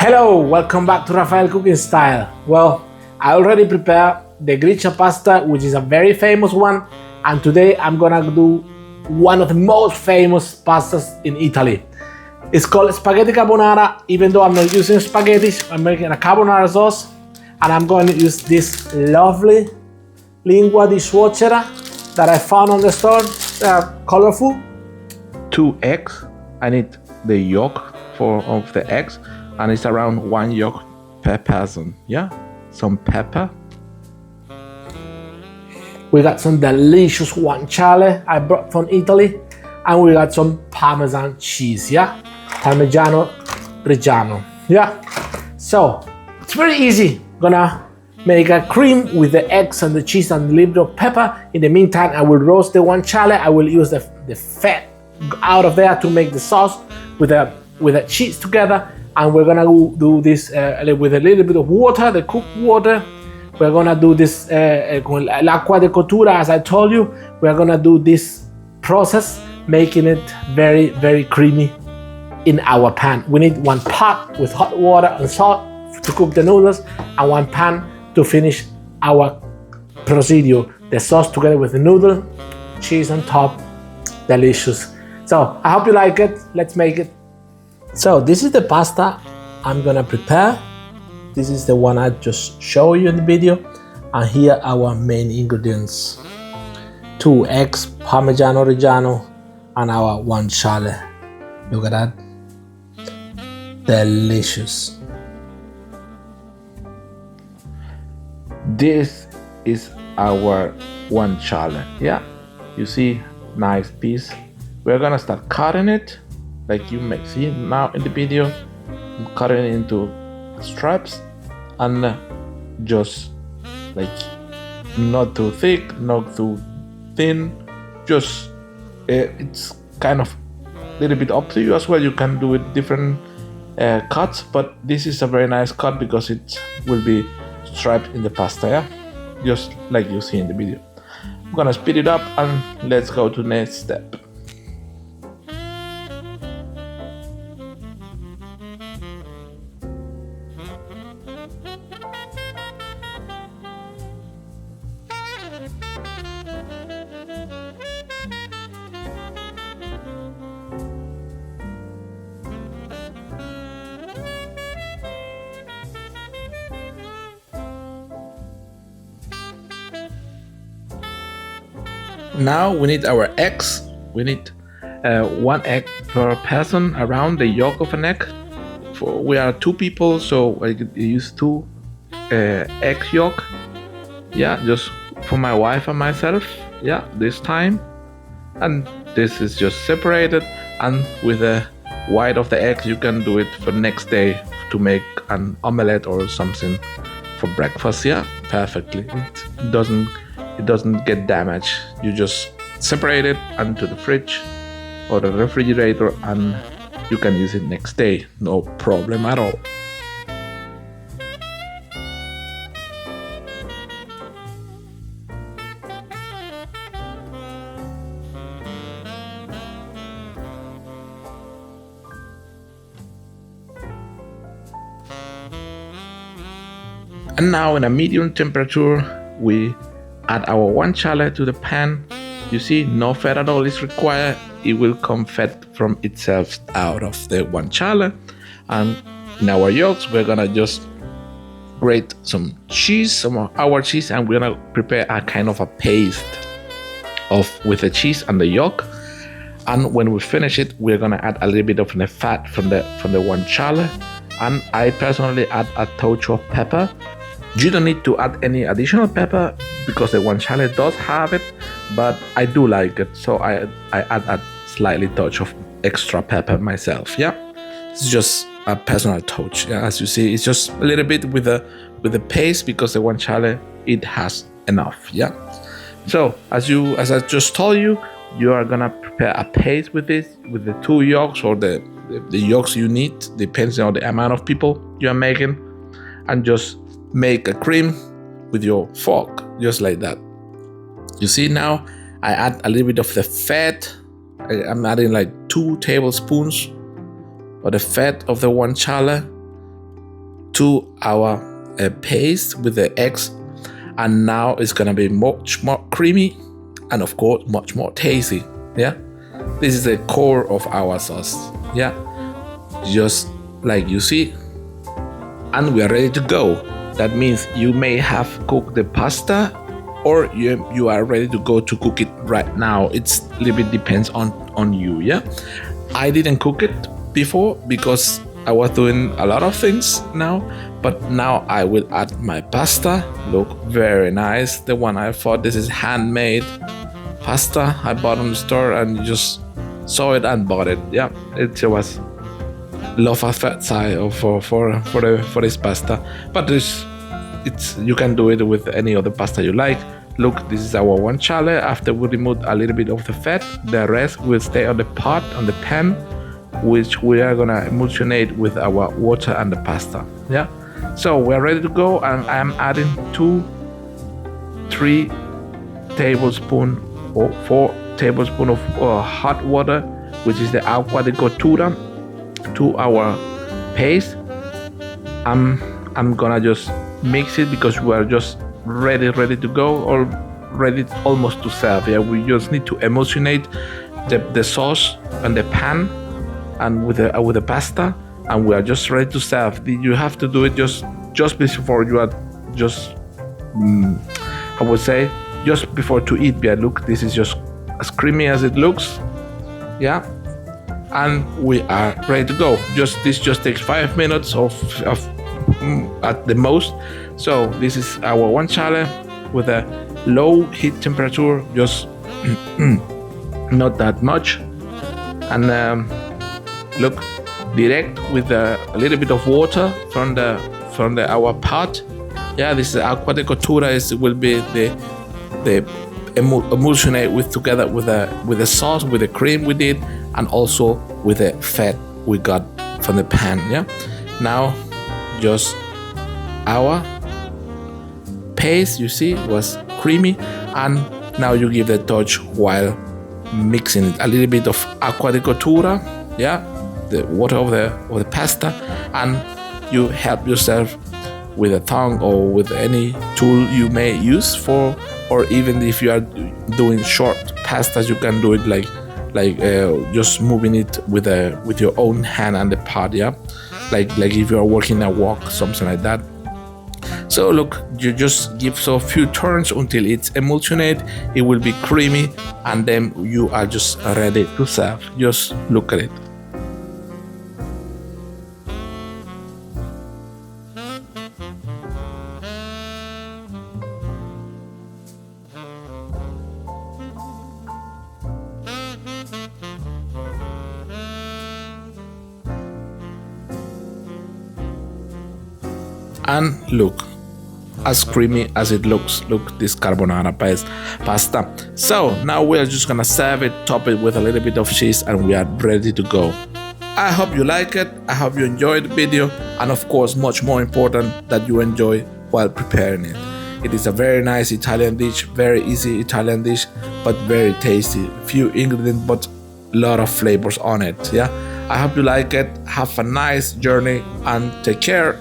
Hello, welcome back to Rafael Cooking Style. Well, I already prepared the gricia pasta, which is a very famous one, and today I'm gonna do one of the most famous pastas in Italy. It's called spaghetti carbonara. Even though I'm not using spaghetti, I'm making a carbonara sauce, and I'm going to use this lovely lingua di suocera that I found on the store. They are colorful. 2 eggs. I need the yolk of the eggs, and it's around 1 yolk per person. Yeah, some pepper. We got some delicious guanciale I brought from Italy, and we got some Parmesan cheese. Yeah, Parmigiano Reggiano. Yeah, so it's very easy. Gonna make a cream with the eggs and the cheese and a little bit of pepper. In the meantime, I will roast the guanciale. I will use the fat out of there to make the sauce with the cheese together, and we're gonna do this with a little bit of water, the cooked water. We're gonna do this con l'acqua di cottura, as I told you. We're gonna do this process, making it very, very creamy in our pan. We need 1 pot with hot water and salt to cook the noodles, and 1 pan to finish our procedure. The sauce together with the noodle, cheese on top, delicious. So I hope you like it. Let's make it. So this is the pasta I'm gonna prepare. This is the one I just showed you in the video. And here are our main ingredients. 2 eggs, Parmigiano Reggiano, and our guanciale. Look at that. Delicious. This is our guanciale. Yeah, you see, nice piece. We're gonna start cutting it, like you may see now in the video. I'm cutting it into stripes, and just like not too thick, not too thin. Just it's kind of a little bit up to you as well. You can do it different cuts, but this is a very nice cut because it will be striped in the pasta, yeah, just like you see in the video. I'm gonna speed it up and let's go to the next step. Now we need our eggs. We need 1 egg per person, around the yolk of an egg. We are 2 people, so I could use 2 egg yolk. Yeah, just for my wife and myself. Yeah, this time. And this is just separated. And with the white of the egg, you can do it for next day to make an omelette or something for breakfast. Yeah, perfectly. It doesn't get damaged. You just separate it into the fridge or the refrigerator, and you can use it next day, no problem at all. And now in a medium temperature, we add our guanciale to the pan. You see, no fat at all is required. It will come fat from itself out of the guanciale. And in our yolks, we're gonna just grate some cheese, some of our cheese, and we're gonna prepare a kind of a paste with the cheese and the yolk. And when we finish it, we're gonna add a little bit of the fat from the guanciale. And I personally add a touch of pepper. You don't need to add any additional pepper because the guanciale does have it, but I do like it, so I add a slightly touch of extra pepper myself. Yeah, it's just a personal touch. Yeah, as you see, it's just a little bit with the paste because the guanciale, it has enough. Yeah, so as I just told you, you are gonna prepare a paste with this, with the 2 yolks or the yolks you need, depends on the amount of people you are making, and just make a cream with your fork, just like that. You see, now I add a little bit of the fat. I'm adding like 2 tablespoons of the fat of the guanciale to our paste with the eggs, and now it's gonna be much more creamy and of course much more tasty. Yeah, this is the core of our sauce. Yeah, just like you see, and we are ready to go. That means you may have cooked the pasta, or you are ready to go to cook it right now. It's a little bit depends on you. Yeah, I didn't cook it before because I was doing a lot of things now, but now I will add my pasta. Look, very nice. The one I thought, this is handmade pasta I bought on the store, and just saw it and bought it. Yeah, it was love at first sight for this pasta, but it's you can do it with any other pasta you like. Look, this is our guanciale. After we remove a little bit of the fat, the rest will stay on the pot, on the pan, which we are gonna emulsionate with our water and the pasta. Yeah, so we're ready to go, and I'm adding 3 tablespoons or 4 tablespoons of hot water, which is the agua de cottura, to our paste. I'm gonna just mix it because we are just ready to go, or ready almost to serve. Yeah, we just need to emulsionate the sauce and the pan and with the pasta, and we are just ready to serve. You have to do it just before you are just I would say just before to eat. Yeah, look, this is just as creamy as it looks. Yeah, and we are ready to go. This just takes 5 minutes of at the most. So this is our guanciale with a low heat temperature, just not that much, and look, direct with a little bit of water from our pot. Yeah, this is agua de cottura. Will be the emulsionate together with the sauce, with the cream we did, and also with the fat we got from the pan. Yeah, now just our paste, you see, was creamy, and now you give the touch while mixing it. A little bit of agua de cottura, yeah, the water of the pasta, and you help yourself with a tongue or with any tool you may use for, or even if you are doing short pastas, you can do it like just moving it with your own hand and the pot. Yeah, like if you are working a wok, something like that. So look, you just give so a few turns until it's emulsionate. It will be creamy, and then you are just ready to serve. Just look at it. And look, as creamy as it looks. Look, this carbonara pasta. So now we are just gonna serve it, top it with a little bit of cheese, and we are ready to go. I hope you like it. I hope you enjoyed the video, and of course, much more important, that you enjoy while preparing it. It is a very nice Italian dish, very easy Italian dish, but very tasty. Few ingredients, but a lot of flavors on it. Yeah, I hope you like it. Have a nice journey and take care.